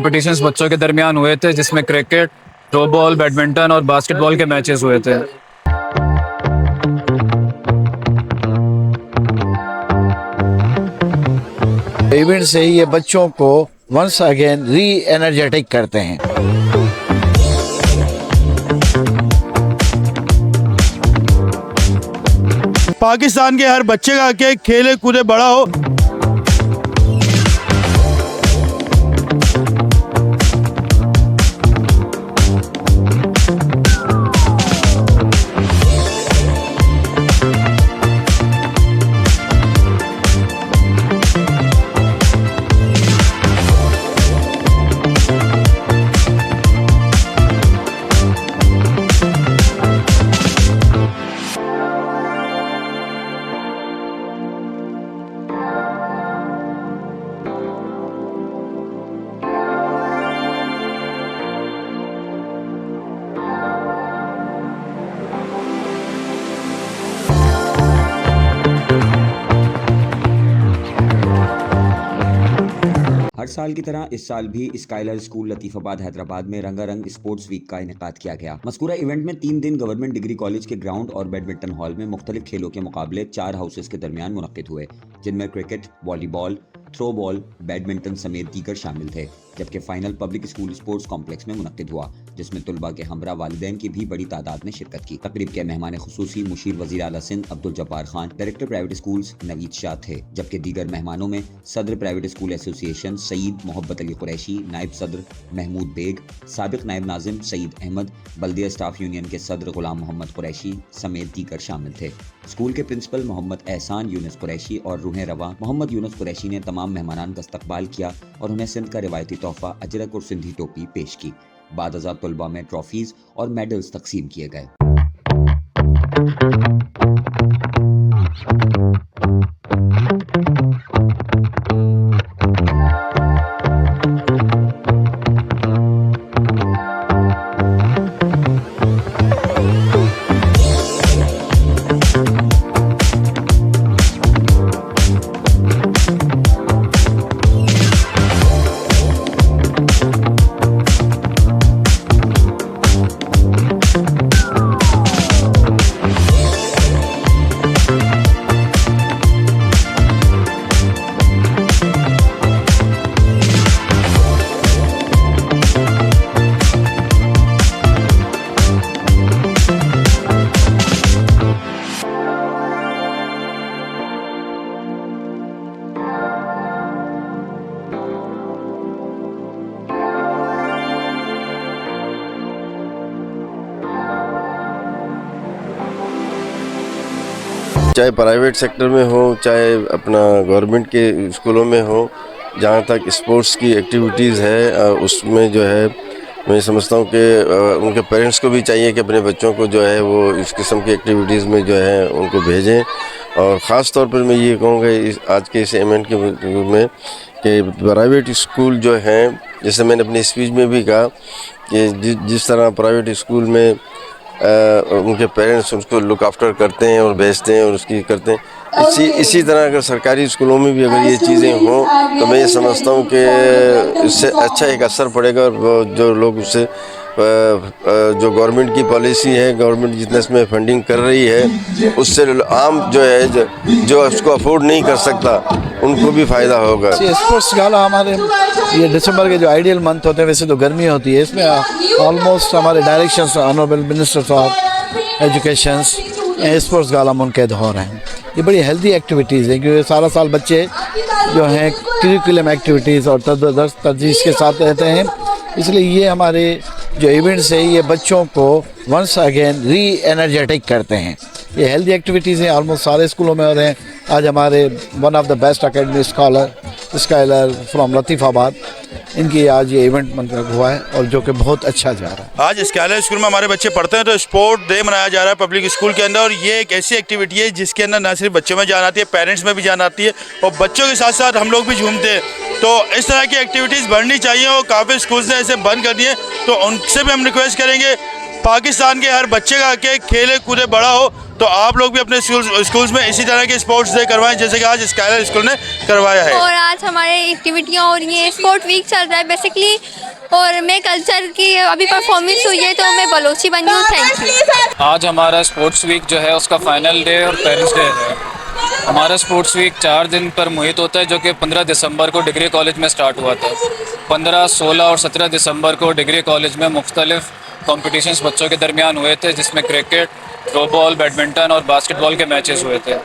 Competitions बच्चों के दरमियान हुए थे, जिसमें क्रिकेट, थ्रो बॉल, बैडमिंटन और बास्केटबॉल के मैचेस हुए थे। इवेंट से ये बच्चों को वंस अगेन री एनर्जेटिक करते हैं। पाकिस्तान के हर बच्चे का हक है खेले कूदे बड़ा हो। हर साल की तरह इस साल भी स्काइलर स्कूल लतीफाबाद हैदराबाद में रंगारंग स्पोर्ट्स वीक का इनेकाद किया गया। मज़कूरा इवेंट में 3 दिन गवर्नमेंट डिग्री कॉलेज के ग्राउंड और बैडमिंटन हॉल में मुख्तलिफ खेलों के मुकाबले 4 हाउसेस के दरमियान मुनक्किद हुए, जिनमें cricket, volleyball, throw ball, badminton समेत दीगर शामिल थे। जबकि final public school sports complex में मुनक्किद हुआ, जिसमें तुलबा के हमरा वालिदैन की भी बड़ी तादाद ने शिरकत की। तकरीब के मेहमान खुसूसी मुशीर वज़ीर आला Sindh Abdul Jabbar Khan, director private schools Naveed Shah थे। जबकि दीगर मेहमानों में सदर प्राइवेट स्कूल एसोसिएशन सईद मोहब्बत अली कुरैशी, नायब सदर महमूद बेग, साबिक नायब नाजिम सईद अहमद, बल्दिया स्टाफ यूनियन के सदर गुलाम मोहम्मद कुरैशी समेत दीगर शामिल थे। स्कूल के प्रिंसिपल मोहम्मद एहसान यूनुस कुरैशी और रूह रवा मोहम्मद यूनुस कुरैशी ने तमाम मेहमानान का इस्तकबाल किया और उन्हें सिंध का रिवायती तोहफा अजरक और सिंधी टोपी पेश की। बाद अज़ा तुलबा में ट्रॉफीज और मेडल्स तकसीम किए गए। चाहे प्राइवेट सेक्टर में हो, चाहे अपना गवर्नमेंट के स्कूलों में हो, जहाँ तक स्पोर्ट्स की एक्टिविटीज़ है उसमें जो है मैं समझता हूँ कि उनके पेरेंट्स को भी चाहिए कि अपने बच्चों को जो है वो इस किस्म की एक्टिविटीज़ में जो है उनको भेजें। और ख़ास तौर पर मैं ये कहूँगा आज के इस इवेंट के में कि प्राइवेट स्कूल जो हैं, जैसे मैंने अपनी स्पीच में भी कहा कि जिस तरह प्राइवेट स्कूल में उनके पेरेंट्स उसको लुक आफ्टर करते हैं और भेजते हैं और उसकी करते हैं, इसी तरह अगर सरकारी स्कूलों में भी अगर ये चीज़ें हों तो मैं ये समझता हूँ कि इससे अच्छा एक असर पड़ेगा। और जो लोग उससे जो गवर्नमेंट की पॉलिसी है, गवर्नमेंट जितना इसमें फंडिंग कर रही है, उससे आम जो है जो उसको अफोर्ड नहीं कर सकता उनको भी फ़ायदा होगा। स्पोर्ट्स गाला हमारे ये दिसंबर के जो आइडियल मंथ होते हैं, वैसे तो गर्मी होती है, इसमें ऑलमोस्ट हमारे directions honourable ministers of education sports gala मुनक़िद हो रहे हैं। ये बड़ी हेल्दी एक्टिविटीज़ है क्योंकि सारा साल बच्चे जो हैं करिकुलम एक्टिविटीज़ और तदरीस के साथ रहते हैं, इसलिए ये हमारे जो इवेंट्स है ये बच्चों को वंस अगेन री एनर्जेटिक करते हैं। ये हेल्दी एक्टिविटीज़ हैं, ऑलमोस्ट सारे स्कूलों में हो रहे हैं। आज हमारे one of the best academy scholar Skyler from Latifabad, इनकी आज ये इवेंट मनक़द हुआ है और जो कि बहुत अच्छा जा रहा है। आज स्काइलर स्कूल में हमारे बच्चे पढ़ते हैं तो स्पोर्ट डे मनाया जा रहा है पब्लिक स्कूल के अंदर, और ये एक ऐसी एक्टिविटी है जिसके अंदर न सिर्फ बच्चों में जान आती है, पेरेंट्स में भी जान आती है और बच्चों के साथ साथ हम लोग भी झूमते हैं। तो इस तरह की एक्टिविटीज़ बढ़नी चाहिए और काफ़ी स्कूल ने ऐसे बंद कर दिए, तो उनसे भी हम रिक्वेस्ट करेंगे पाकिस्तान के हर बच्चे का हक है खेले कूदे बड़ा हो। तो आप लोग भी अपने स्कूल्स में इसी तरह के स्पोर्ट्स डे करवाएं जैसे कि आज स्काइलर स्कूल ने करवाया है। और आज हमारे एक्टिविटियाँ हो रही हैं, स्पोर्ट वीक चल रहा है बेसिकली, और मैं कल्चर की अभी परफॉर्मेंस हुई है तो मैं बलोची बनी हूँ। Thank you. आज हमारा स्पोर्ट्स वीक जो है उसका फाइनल डे और पेरेंट्स डे है। हमारा स्पोर्ट्स वीक 4 दिन पर मुहित होता है जो कि 15 दिसंबर को डिग्री कॉलेज में स्टार्ट हुआ था। 15, 16 और 17 दिसंबर को डिग्री कॉलेज में मुख्तलिफ कॉम्पिटिशन्स बच्चों के दरमियान हुए थे, जिसमें क्रिकेट, थ्रो बॉल, बैडमिंटन और बास्केटबॉल के मैचेस हुए थे।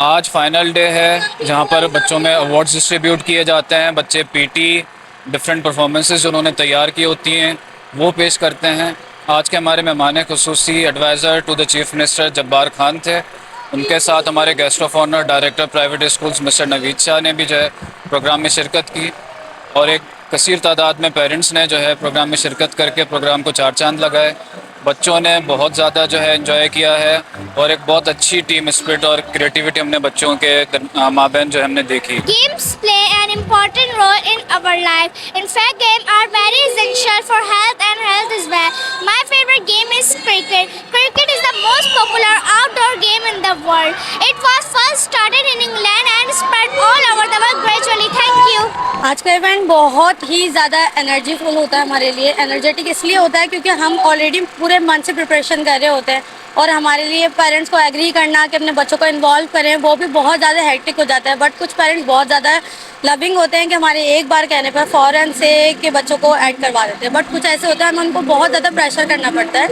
आज फाइनल डे है जहां पर बच्चों में अवार्ड्स डिस्ट्रीब्यूट किए जाते हैं। बच्चे पीटी डिफरेंट परफॉर्मेंसेस जो उन्होंने तैयार की होती हैं वो पेश करते हैं। आज के हमारे मेहमान खुसूसी adviser to the chief minister Jabbar Khan थे। उनके साथ हमारे guest of honour director private schools mister Naveed Shah ने भी जो है प्रोग्राम में शिरकत की, और एक कसीर तादाद में पेरेंट्स ने जो है प्रोग्राम में शिरकत करके प्रोग्राम को चार चांद लगाए। बच्चों ने बहुत ज़्यादा जो है एंजॉय किया है और एक बहुत अच्छी टीम स्पिरिट और क्रिएटिविटी हमने बच्चों के माबैन जो है हमने देखी। Games play an important role in our life. In fact, games are very essential for health and health as well. My favorite game is cricket. Cricket is the most popular outdoor game in the world. It was first started in England and spread all over the world gradually. Thank you. आज का event बहुत ही ज़्यादा energyful होता है हमारे लिए। Energetic इसलिए होता है क्योंकि हम ऑलरेडी पूरे मन से प्रिपरेशन कर रहे होते हैं, और हमारे लिए पेरेंट्स को एग्री करना कि अपने बच्चों को इन्वॉल्व करें वो भी बहुत ज़्यादा हेक्टिक हो जाता है। बट कुछ पेरेंट्स बहुत ज़्यादा लविंग होते हैं कि हमारे एक बार कहने पर फ़ौरन से कि बच्चों को ऐड करवा देते हैं। बट कुछ ऐसे होता है हमें उनको बहुत ज़्यादा प्रेशर करना पड़ता है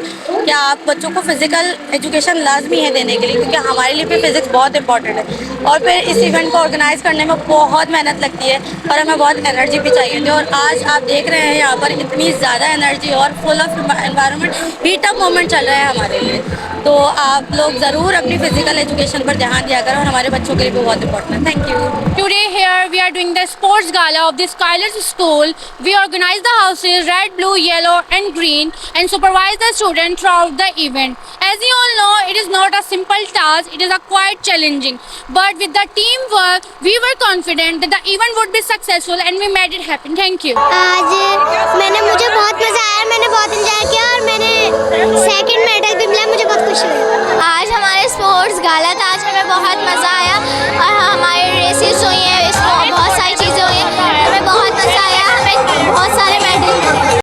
कि आप बच्चों को फिज़िकल एजुकेशन लाजमी है देने के लिए, क्योंकि हमारे लिए भी फिज़िक्स बहुत इंपॉर्टेंट है। और फिर इस इवेंट को ऑर्गेनाइज़ करने में बहुत मेहनत लगती है और हमें बहुत एनर्जी भी चाहिए होती है। और आज आप देख रहे हैं यहाँ पर इतनी ज़्यादा एनर्जी और full of environment, heat up moment चल रहा है हमारे लिए। तो आप लोग ज़रूर अपनी फिजिकल एजुकेशन पर ध्यान दिया करें, और हमारे बच्चों के लिए भी बहुत इंपॉर्टेंट है। Thank you. Today here we are doing the sports gala of the Skylers School. We organize the houses red, blue, yellow and green and supervise the students throughout the event. As you all know, it is not a simple task, it is a quite challenging. But with the teamwork, we were confident that the event would be successful and we made it happen. Thank you. आज मुझे बहुत मज़ा आया, मैंने बहुत enjoy किया और मैंने सेकंड